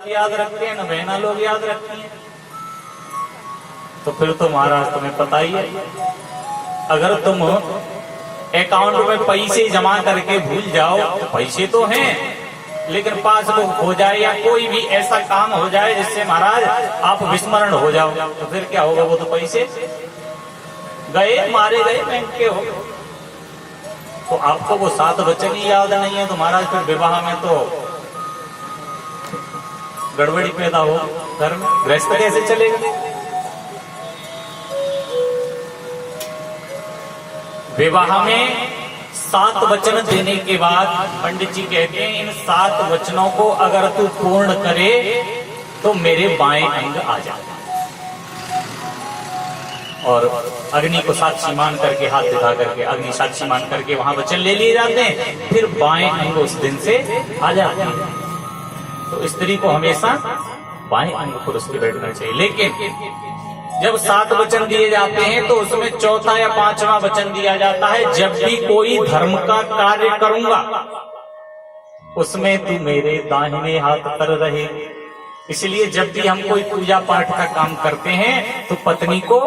याद रखते हैं, न बहना लोग याद रखती हैं। तो फिर तो महाराज तुम्हें पता ही है, अगर तुम अकाउंट में पैसे जमा करके भूल जाओ तो पैसे तो हैं, लेकिन पासबुक हो जाए या कोई भी ऐसा काम हो जाए जिससे महाराज आप विस्मरण हो जाओ, तो फिर क्या होगा? वो तो पैसे गए, मारे गए, बैंक के हो। तो आपको वो 7 वचन ही याद नहीं है तो महाराज फिर विवाह में तो गड़बड़ी पैदा हो, घर में गृहस्थ कैसे चलेगा? विवाह में 7 वचन देने के बाद पंडित जी कहते हैं इन 7 वचनों को अगर तू पूर्ण करे तो मेरे बाएं अंग आ जाए। और अग्नि को साक्षी मान करके, हाथ दिखा करके अग्नि साक्षी मान करके वहां वचन ले लिए जाते हैं, फिर बाएं अंग उस दिन से आ जाते हैं। तो स्त्री को हमेशा बाएं अंग पुरुष के बैठना चाहिए। लेकिन जब 7 वचन दिए जाते हैं तो उसमें चौथा या 5वां वचन दिया जाता है, जब भी कोई धर्म का कार्य करूंगा उसमें तू मेरे दाहिने हाथ पर रहे। इसलिए जब भी हम कोई पूजा पाठ का काम करते हैं तो पत्नी को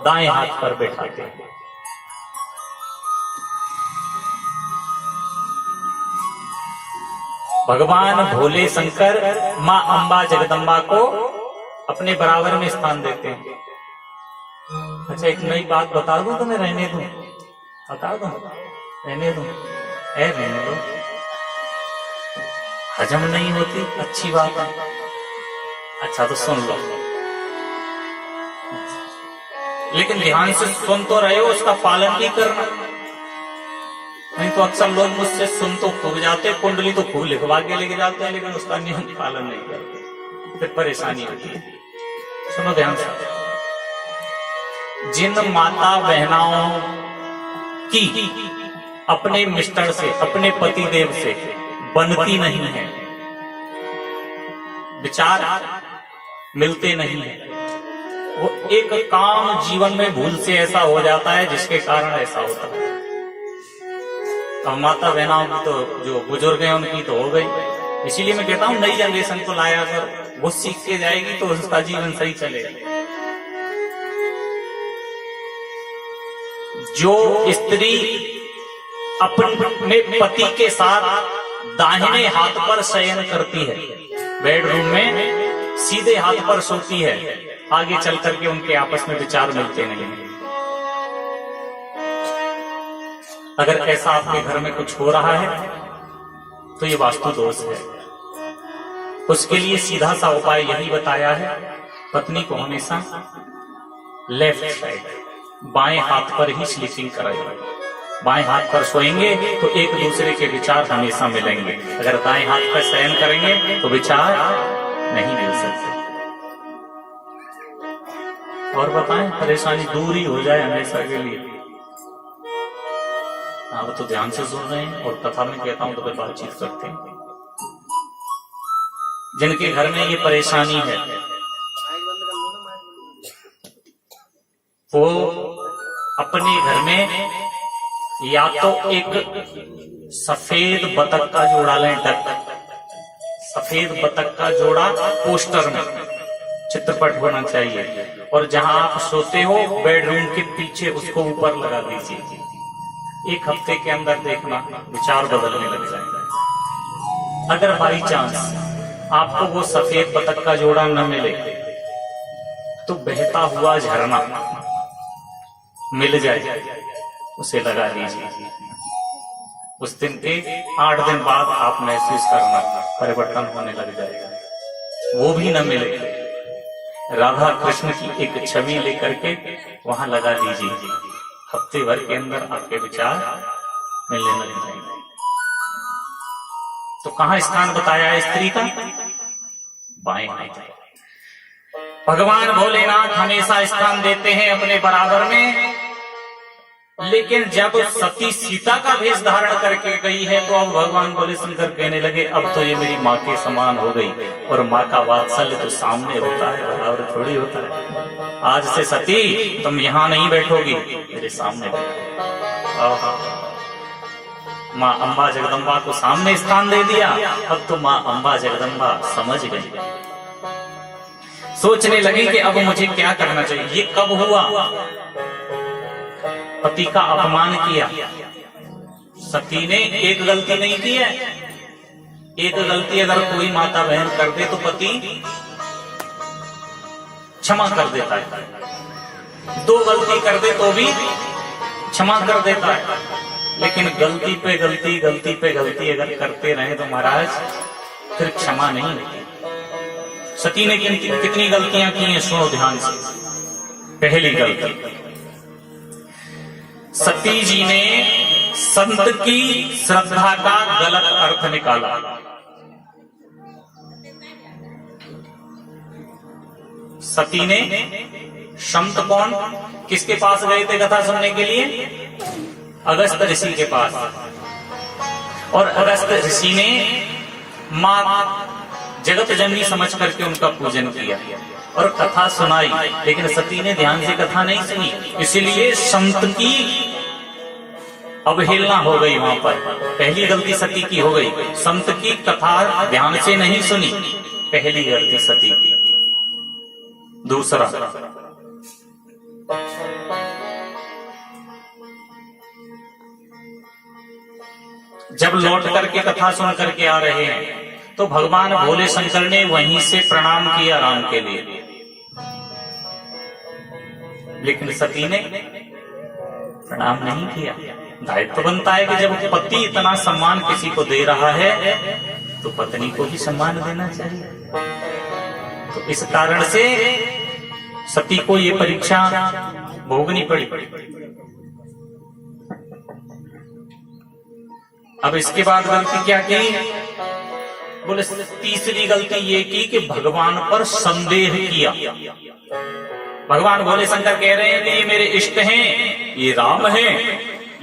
दाएं हाथ पर बैठाते हैं। भगवान भोले शंकर माँ अम्बा जगदम्बा को अपने बराबर में स्थान देते हैं। अच्छा, एक नई बात बता दूं तुम्हें, रहने दूं? बता दूं? रहने दूं? रहने दो, हजम नहीं होती, अच्छी बात है। अच्छा तो सुन लो, लेकिन ध्यान से सुन तो रहे हो, उसका पालन भी करना। नहीं तो अक्सर लोग मुझसे सुन तो खूब जाते, कुंडली तो खूब लिखवा के लेके जाते हैं, लेकिन उसका नियम पालन नहीं करते, फिर परेशानी होती है। सुनो ध्यान से, जिन माता बहनाओं की अपने मिस्टर से, अपने पति देव से बनती नहीं है, विचार मिलते नहीं है, वो एक काम जीवन में भूल से ऐसा हो जाता है जिसके कारण ऐसा होता है। अब माता बहनाओं की तो जो बुजुर्ग हैं उनकी तो हो गई, इसीलिए मैं कहता हूं नई जनरेशन को लाया कर, वो सीख के जाएगी तो उसका जीवन सही चलेगा। जो स्त्री अपने पति के साथ दाहिने हाथ पर शयन करती है, बेडरूम में सीधे हाथ पर सोती है, आगे चल करके उनके आपस में विचार मिलते नहीं हैं। अगर ऐसा आपके घर में कुछ हो रहा है तो ये वास्तु दोष है। उसके लिए सीधा सा उपाय यही बताया है, पत्नी को हमेशा लेफ्ट साइड, बाएं हाथ पर ही स्लीपिंग कराइए। बाएं हाथ पर सोएंगे तो एक दूसरे के विचार हमेशा मिलेंगे, अगर दाएं हाथ पर शयन करेंगे तो विचार नहीं मिल सकते। और बताएं, परेशानी दूर ही हो जाए हमेशा के लिए। आप तो ध्यान से सुन रहे हैं और कथा में कहता हूं तो फिर बातचीत करते हैं। जिनके घर में ये परेशानी है वो अपने घर में या तो एक सफेद बतख का जोड़ा लें, डक, सफेद बतख का जोड़ा पोस्टर में चित्रपट होना चाहिए, और जहां आप सोते हो बेडरूम के पीछे उसको ऊपर लगा दीजिए। 1 हफ्ते के अंदर देखना विचार बदलने लग जाएगा। अगर बाई चांस आपको वो सफेद बतख का जोड़ा न मिले तो बहता हुआ झरना मिल जाए, उसे लगा दीजिए। उस दिन के 8 दिन बाद आप महसूस करना परिवर्तन होने लग जाएगा। वो भी न मिले, राधा कृष्ण की एक छवि लेकर के वहां लगा दीजिए, हफ्ते भर के अंदर आपके विचार मिलने लग जाएंगे। तो कहां स्थान बताया है स्त्री का? बाएं हाथ। भगवान भोलेनाथ हमेशा स्थान देते हैं अपने बराबर में, लेकिन जब सती सीता का भेष धारण करके गई है तो अब भगवान भोले शंकर कहने लगे अब तो ये मेरी माँ के समान हो गई, और माँ का वात्सल्य तो सामने होता है, बराबर थोड़ी होता है। आज से सती तुम यहाँ नहीं बैठोगी, मेरे सामने बैठो। माँ अम्बा जगदम्बा को सामने स्थान दे दिया। अब तो माँ अम्बा जगदम्बा समझ गई, सोचने लगी कि अब मुझे क्या करना चाहिए। ये कब हुआ? पति का अपमान किया। सती ने एक गलती नहीं की है। एक गलती अगर कोई माता बहन कर दे तो पति क्षमा कर देता है। दो गलती कर दे तो भी क्षमा कर देता है। लेकिन गलती पे गलती, गलती पे गलती अगर करते रहे तो महाराज फिर क्षमा नहीं होती। सती ने कितनी गलतियां की हैं, सुनो ध्यान से। पहली गलती, सती जी ने संत की श्रद्धा का गलत अर्थ निकाला। सती ने, संत कौन, किसके पास गए थे कथा सुनने के लिए? अगस्त ऋषि के पास। और अगस्त ऋषि ने मां जगत जननी समझ करके उनका पूजन किया और कथा सुनाई। लेकिन सती ने ध्यान से कथा नहीं सुनी, इसलिए संत की अवहेलना हो गई। वहां पर पहली गलती सती की हो गई, संत की कथा ध्यान से नहीं सुनी, पहली गलती सती की। दूसरा, जब लौट करके कथा सुन करके आ रहे हैं तो भगवान भोले शंकर ने वहीं से प्रणाम किया राम के लिए। लेकिन सती ने प्रणाम नहीं किया। दायित्व तो बनता है कि जब पति इतना सम्मान किसी को दे रहा है तो पत्नी को भी सम्मान देना चाहिए। तो इस कारण से सती को ये परीक्षा भोगनी पड़ी। अब इसके बाद गलती क्या की? बोले तीसरी गलती ये की कि भगवान पर संदेह किया। भगवान भोले शंकर कह रहे हैं कि ये मेरे इष्ट हैं, ये राम हैं,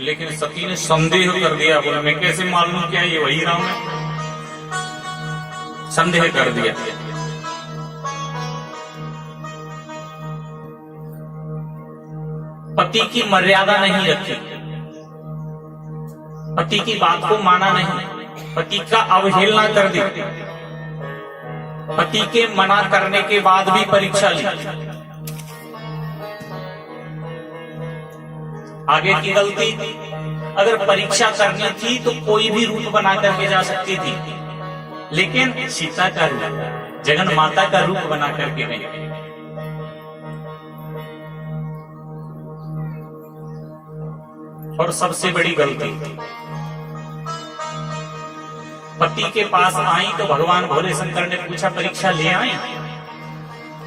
लेकिन सती ने संदेह कर दिया। बोले मैं कैसे मालूम क्या ये वही राम है? संदेह कर दिया। पति की मर्यादा नहीं रखी, पति की बात को माना नहीं, पति का अवहेलना कर दी। पति के मना करने के बाद भी परीक्षा ली। आगे की गलती, अगर परीक्षा करनी थी तो कोई भी रूप बना करके जा सकती थी, लेकिन सीता का रूप, जगन माता का रूप बना करके नहीं। और सबसे बड़ी गलती, पति के पास आई तो भगवान भोले शंकर ने पूछा परीक्षा ले आई?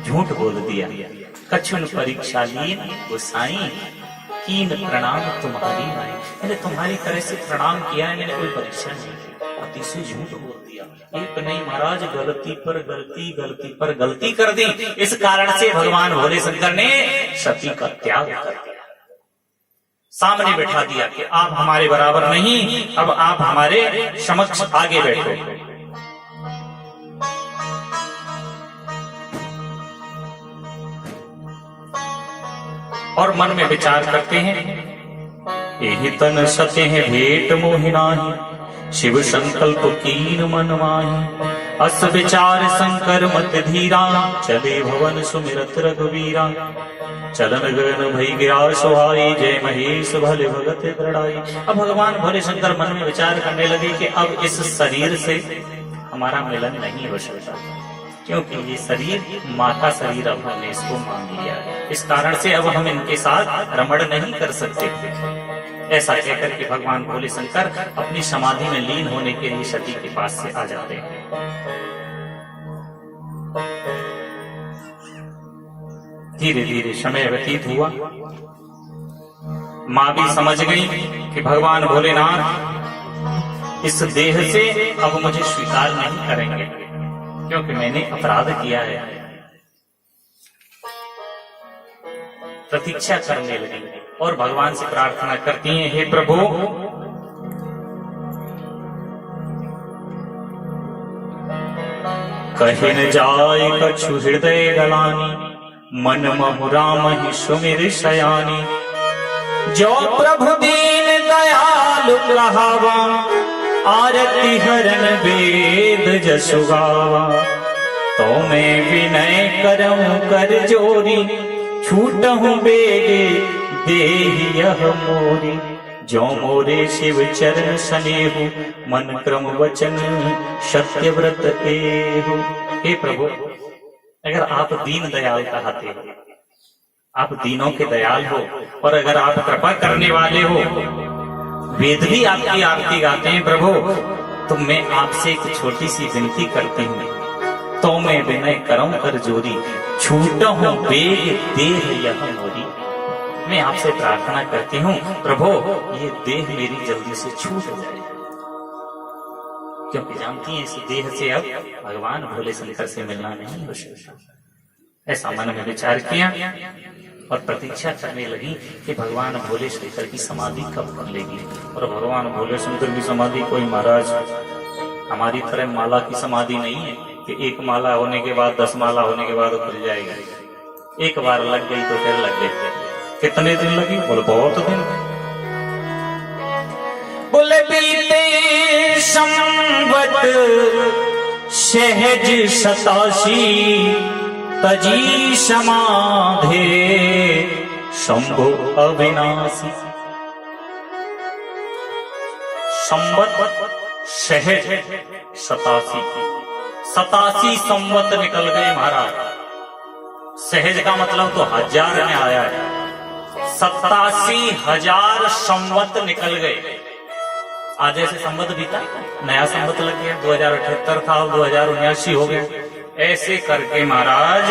झूठ बोल दिया। कछुन परीक्षा ली गोसाई, कीन प्रणाम तुम्हारी आई। मैंने तुम्हारी तरह से प्रणाम किया है, मैंने कोई परीक्षा नहीं की। पति से झूठ बोल दिया। एक नहीं महाराज, गलती पर गलती, गलती पर गलती कर दी। इस कारण से भगवान भोले शंकर ने सती का त्याग कर दिया। सामने बैठा दिया कि आप हमारे बराबर नहीं, अब आप हमारे समक्ष आगे बैठो। और मन में विचार करते हैं, एहि तन सते हैं भेंट मोहिनाहि, शिव संकल्प कीन मन माहि। अस विचार शंकर मत धीरा, चले भवन सुमिरत रघुवीरा। चलन गगन भई गिरा सुहाई, जय महेश भले भगत दृढ़ाई। अब भगवान भोले शंकर मन में विचार करने लगे कि अब इस शरीर से हमारा मिलन नहीं हो सकता, क्योंकि ये शरीर माँ का शरीर अब हमने इसको मान लिया है। इस कारण से अब हम इनके साथ रमण नहीं कर सकते। ऐसा कहकर के भगवान भोले शंकर अपनी समाधि में लीन होने के लिए सती के पास से आ जाते हैं। धीरे धीरे समय व्यतीत हुआ। माँ भी समझ गई कि भगवान भोलेनाथ इस देह से अब मुझे स्वीकार नहीं करेंगे, क्योंकि मैंने अपराध किया है। प्रतीक्षा करने लगी और भगवान से प्रार्थना करती हैं, हे प्रभु, कहे न जाय कछु हृदय गलानी, मन महु राम ही सुमिर शयानी। जो प्रभु दीन दयालु कहावा, आरती हरन वेद जसु गावा। तो मैं विनय करऊं कर जोरी, छूटहूं बेगे देहि यह मोरी। जो मोरे शिव चरण सनेहु, मन क्रम वचन सत्य व्रत एहु। हे प्रभु, अगर आप दीन दयाल कहते हो, आप दीनों के दयाल हो, और अगर आप कृपा करने वाले हो, वेद भी आपकी आरती गाते हैं प्रभु, तो मैं आपसे एक छोटी सी विनती करती हूँ। तो मैं विनय करऊं कर जोरी, छूटहूं बेग देह यह मोरी। मैं आपसे प्रार्थना करती हूँ प्रभु, ये देह मेरी जल्दी से छूट जाए, क्योंकि जानती हैं इस देह से अब भगवान भोले शंकर से मिलना नहीं हो सकता। ऐसा मन में विचार किया और प्रतीक्षा करने लगी कि भगवान भोले शंकर की समाधि कब खुलेगी। और भगवान भोले शंकर की समाधि कोई महाराज हमारी तरह माला की समाधि नहीं है कि एक माला होने के बाद 10 माला होने के बाद खुल जाएगी। एक बार लग गई तो फिर लग गई। कितने दिन लगी? बोले बहुत दिन। बोले बीते संवत सहज 87, तजी समाधे शंभु अविनाशी। संवत सहज 87 संवत निकल गए महाराज। सहज का मतलब तो 1000 में आया है। 87,000 संवत निकल गए। आज ऐसे संवत बीता, नया संवत लग गया, 2078 था, 2079 हो गया। ऐसे करके महाराज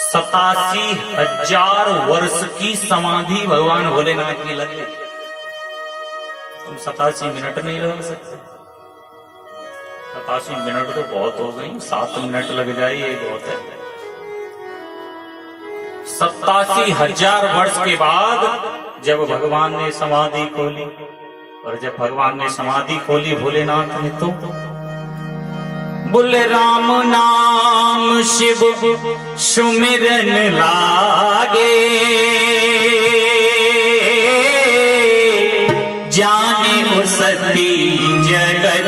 87,000 वर्ष की समाधि भगवान भोलेनाथ की लग गई। तुम 87 मिनट नहीं लगा सकते। 87 मिनट तो बहुत हो गई, 7 मिनट लग जाए ये बहुत है। 87,000 वर्ष के बाद जब भगवान ने समाधि खोली, और जब भगवान ने समाधि खोली भोलेनाथ ने, तो बोले राम नाम शिव सुमिरन लागे, जाने वो सती जगत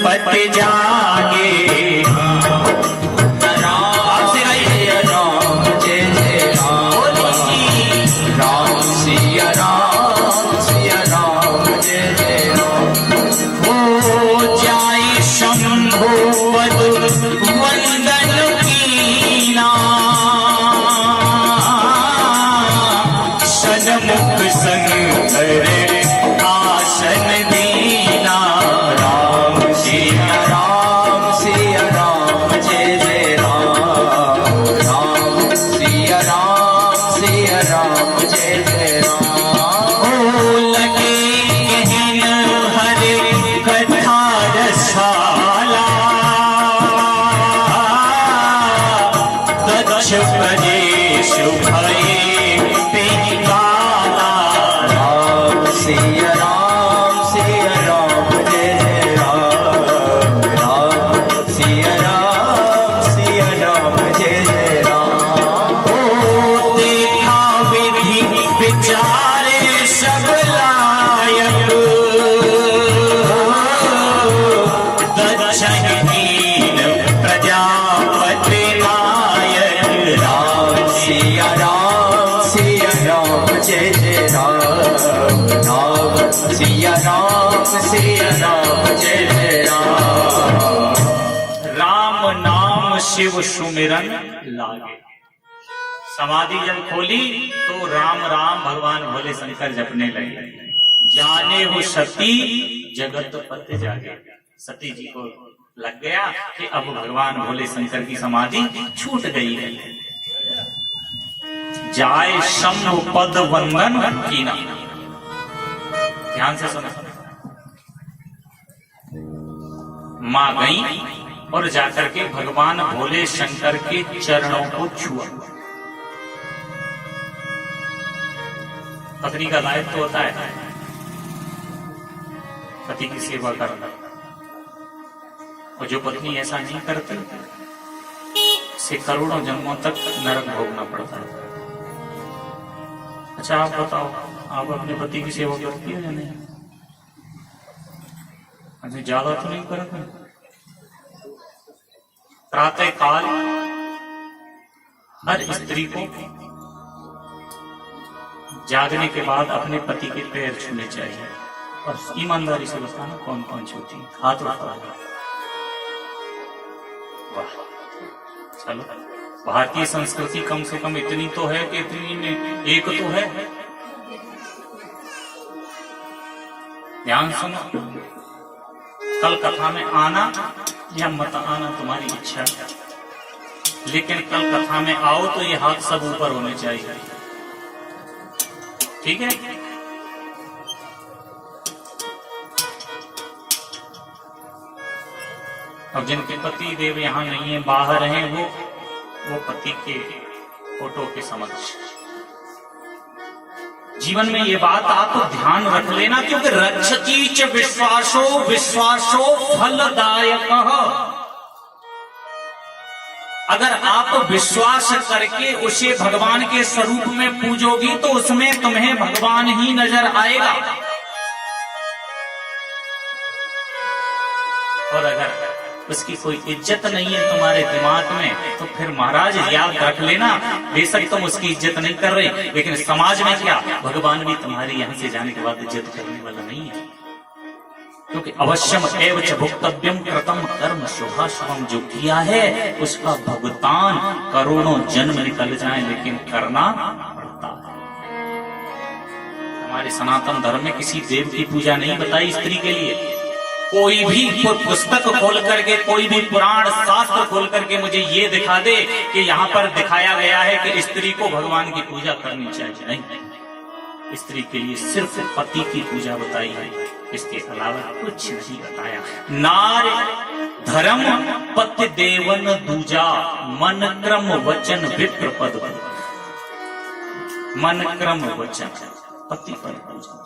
पत जागे। वंदन कीना सन्मुख शंकर आसन दीना। राम सिया राम जय जय राम। राम सिया राम जय जय राम। ओ लगे कहन हरे कथा रसाला, प्रदेश भये पिंगाला। राम सिया राम जय जय राम। राम सिया राम जय जय राम। ओ देखा विधि विचारे सब लायक, दक्षिण प्रजापति नायक। राम सिया राम जय जय राम। राम सिया राम जय जय राम। राम नाम शिव सुमिरन लागे। समाधि जब खोली तो राम राम भगवान भोले शंकर जपने लगे। जाने हो सती जगत पत जागे। सती जी को लग गया कि अब भगवान भोले शंकर की समाधि छूट गई है। जाए शंभु पद वंदन कीना। ध्यान से सुनो। मां गई और जाकर के भगवान भोले शंकर के चरणों को छुआ। पत्नी का दायित्व तो होता है पति की सेवा करना, और जो पत्नी ऐसा नहीं करती उसे करोड़ों जन्मों तक नरक भोगना पड़ता है। अच्छा आप बताओ, आप अपने पति की सेवा करती हो या नहीं? अच्छा ज्यादा तो नहीं करते? प्रातः काल हर स्त्री को जागने के बाद अपने पति के पैर छूने चाहिए। और ईमानदारी से बताना कौन कौन छूती है? हाथ उठा। वाह, चलो भारतीय संस्कृति कम से कम इतनी तो है कि इतनी में एक तो है। ध्यान सुनो, कल कथा में आना या मत आना तुम्हारी इच्छा, लेकिन कल कथा में आओ तो ये हाथ सब ऊपर होने चाहिए, ठीक है? अब जिनके पति देव यहाँ नहीं है, बाहर हैं, वो पति के फोटो के समक्ष जीवन में ये बात आप ध्यान रख लेना, क्योंकि रक्षती च विश्वासो विश्वासो फलदायक। अगर आप विश्वास करके उसे भगवान के स्वरूप में पूजोगी तो उसमें तुम्हें भगवान ही नजर आएगा। और अगर उसकी कोई इज्जत नहीं है तुम्हारे दिमाग में तो फिर महाराज याद रख लेना, बेशक तुम उसकी इज्जत नहीं कर रहे, लेकिन समाज में क्या, भगवान भी तुम्हारे यहाँ से जाने के बाद इज्जत करने वाला नहीं है। क्योंकि अवश्यम एव च भुक्तव्यम कृतम कर्म शुभाशुभम, जो किया है उसका भुगतान करोड़ों जन्म निकल जाए लेकिन करना पड़ता है। हमारे सनातन धर्म में किसी देव की पूजा नहीं बताई स्त्री के लिए। कोई भी पुस्तक खोल करके, कोई भी पुराण शास्त्र खोल करके मुझे ये दिखा दे कि यहाँ पर दिखाया गया है कि स्त्री को भगवान की पूजा करनी चाहिए। नहीं, स्त्री के लिए सिर्फ पति की पूजा बताई है, इसके अलावा कुछ नहीं बताया। नार धर्म पति देवन दूजा, मन क्रम वचन विप्र पद, मन क्रम वचन पति पर पूजा।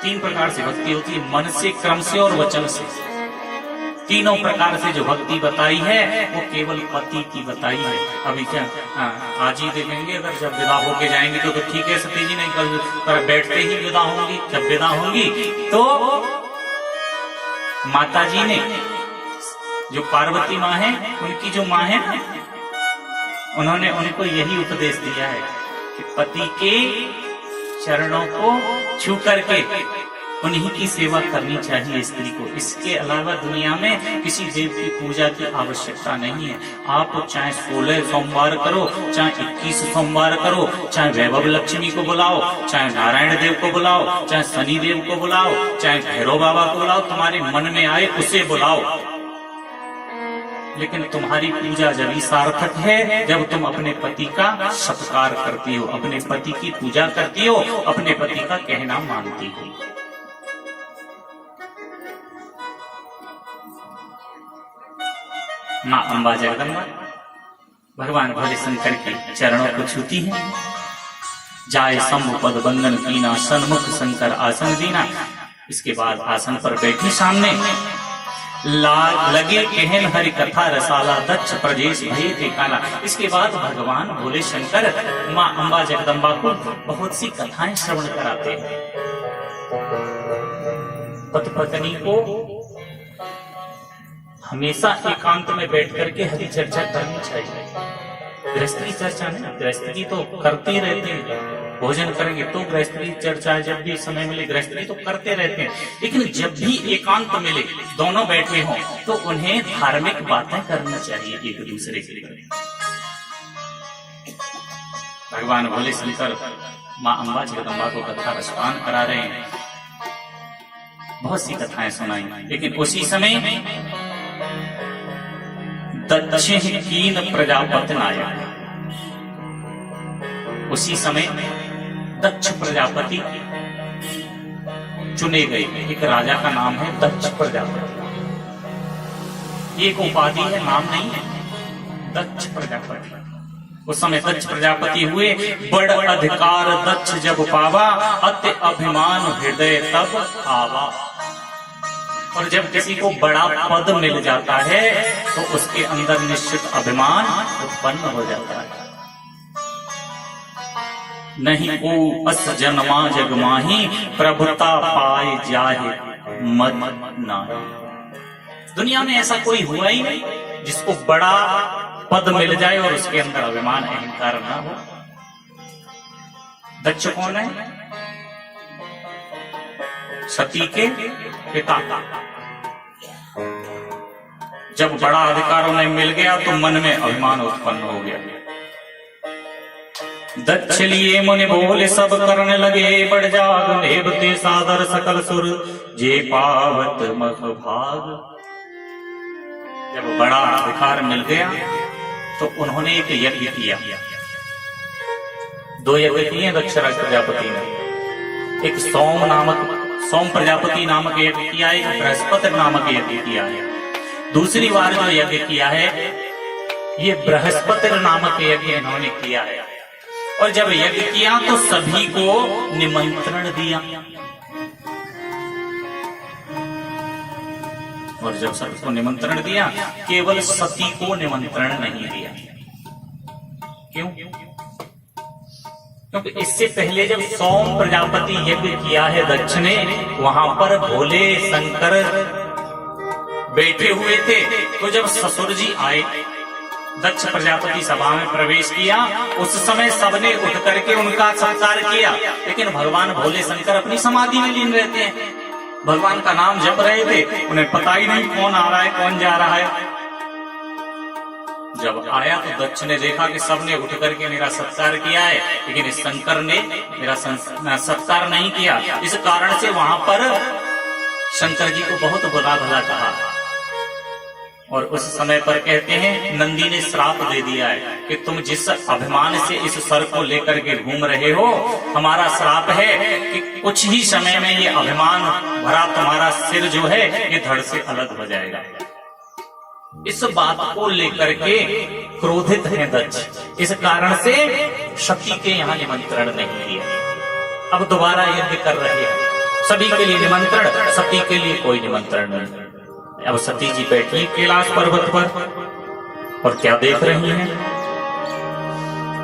तीन प्रकार से भक्ति होती है, मन से, क्रम से और वचन से। तीनों प्रकार से जो भक्ति बताई है वो केवल पति की बताई है। अभी क्या आज ही देखेंगे, अगर जब विदा होके जाएंगे तो ठीक है सती जी, नहीं कर बैठते ही विदा होंगी। जब विदा होंगी तो माता जी ने, जो पार्वती माँ है, उनकी जो माँ है, उन्होंने उनको यही उपदेश दिया है कि पति के चरणों को छू करके उन्हीं की सेवा करनी चाहिए स्त्री को। इसके अलावा दुनिया में किसी देव की पूजा की आवश्यकता नहीं है। आप चाहे 16 सोमवार करो, चाहे 21 सोमवार करो, चाहे वैभव लक्ष्मी को बुलाओ, चाहे नारायण देव को बुलाओ, चाहे शनि देव को बुलाओ, चाहे भैरव बाबा को बुलाओ, तुम्हारे मन में आए उसे बुलाओ, लेकिन तुम्हारी पूजा जब ही सार्थक है जब तुम अपने पति का सत्कार करती हो, अपने पति की पूजा करती हो, अपने पति का कहना मानती हो। माँ अम्बा जगदम्बा भगवान भोले शंकर के चरणों को छूती है। जाय शंभु पद बंदन कीना, सन्मुख शंकर आसन दीना। इसके बाद आसन पर बैठी सामने लगे कहन हरि कथा रसाला, दक्ष प्रजेश भय ठिकाना। इसके बाद भगवान भोले शंकर माँ अम्बा जगदम्बा को बहुत सी कथाएं श्रवण कराते हैं। पति पत्नी को हमेशा एकांत में बैठ करके हरि चर्चा करनी चाहिए। गृहस्थ की चर्चा नहीं, गृहस्थ की तो करते रहते हैं, भोजन करेंगे तो गृहस्थ की चर्चा, जब भी समय मिले गृहस्थ की तो करते रहते हैं, लेकिन जब भी एकांत मिले, दोनों बैठे हों, तो उन्हें धार्मिक बातें करनी चाहिए एक दूसरे के लिए। भगवान भोले शंकर माँ अम्बा जगदम्बा को कथा रसपान करा रहे हैं, बहुत सी कथाएं सुनाई, लेकिन उसी समय दक्षिण कीन प्रजापति आया। उसी समय दक्ष प्रजापति चुने गए। एक राजा का नाम है दक्ष प्रजापति, एक उपाधि है, नाम नहीं है, दक्ष प्रजापति। उस समय दक्ष प्रजापति हुए। बड़ अधिकार दक्ष जब पावा, अति अभिमान हृदय तब आवा। और जब किसी को बड़ा पद मिल जाता है तो उसके अंदर निश्चित अभिमान उत्पन्न हो जाता है। नहीं को अस जन्मा जग माही, प्रभुता पाए जाहे मद नाही। दुनिया में ऐसा कोई हुआ ही नहीं जिसको बड़ा पद मिल जाए और उसके अंदर अभिमान अहंकार ना हो। दक्ष कौन है? सती के पिता। जब बड़ा अधिकार उन्हें मिल गया तो मन में अभिमान उत्पन्न हो गया। दक्ष लिए मुनि बोले सब करने लगे, बढ़ जाग देवते सादर सकल सुर, जे पावत मख भाग। जब बड़ा अधिकार मिल गया तो उन्होंने एक यज्ञ किया। 2 यज्ञ किए दक्ष प्रजापति ने। एक सोम प्रजापति नामक यज्ञ किया, एक बृहस्पति नामक यज्ञ किया है। दूसरी बार जो यज्ञ किया है ये बृहस्पति नामक यज्ञ इन्होंने किया है। और जब यज्ञ किया तो सभी को निमंत्रण दिया, और जब सबको निमंत्रण दिया केवल सती को निमंत्रण नहीं दिया। क्यों? क्योंकि इससे पहले जब सोम प्रजापति यज्ञ किया है दक्ष ने, वहां पर भोले शंकर बैठे हुए थे। तो जब ससुर जी आए, दक्ष प्रजापति सभा में प्रवेश किया, उस समय सबने उठ करके उनका सत्कार किया। लेकिन भगवान भोले शंकर अपनी समाधि में लीन रहते हैं, भगवान का नाम जप रहे थे, उन्हें पता ही नहीं कौन आ रहा है कौन जा रहा है। जब आया तो दक्ष ने देखा कि सबने उठ करके मेरा सत्कार किया है, लेकिन इस शंकर ने मेरा सत्कार नहीं किया। इस कारण से वहां पर शंकर जी को बहुत बुरा भला कहा। और उस समय पर कहते हैं नंदी ने श्राप दे दिया है कि तुम जिस अभिमान से इस सर को लेकर के घूम रहे हो, हमारा श्राप है कि कुछ ही समय में ये अभिमान भरा तुम्हारा सिर जो है ये धड़ से अलग हो जाएगा। इस बात को लेकर के क्रोधित है दक्ष। इस कारण से सती के यहाँ निमंत्रण नहीं दिया। अब दोबारा यज्ञ कर रहे हैं, सभी के लिए निमंत्रण, सती के लिए कोई निमंत्रण नहीं। अब सती जी बैठी कैलाश पर्वत पर और क्या देख रही हैं?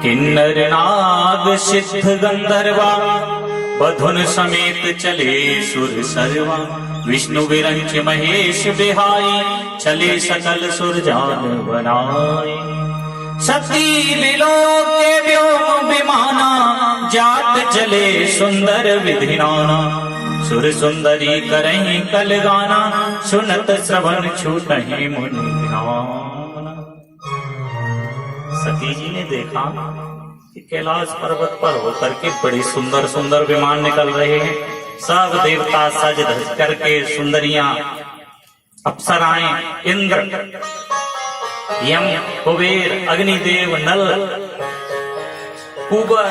किन्नर नाग सिद्ध गंधर्वा, बधुन समेत चले सुर सर्वा, विष्णु विरंच महेश बिहाई, चले सकल सुर जान बनाए। सती विलोके व्योम विमाना, जात चले सुंदर विधि नाना, सुर सुंदरी करहीं कल गाना, सुनत श्रवण छूटहि मुनि ध्यान। सती जी ने देखा कि कैलाश पर्वत पर होकर के बड़े सुंदर सुंदर विमान निकल रहे हैं। सब देवता सज धज करके, सुंदरियां, अप्सराएं, इंद्र, यम, कुबेर, अग्निदेव, नल, कुबर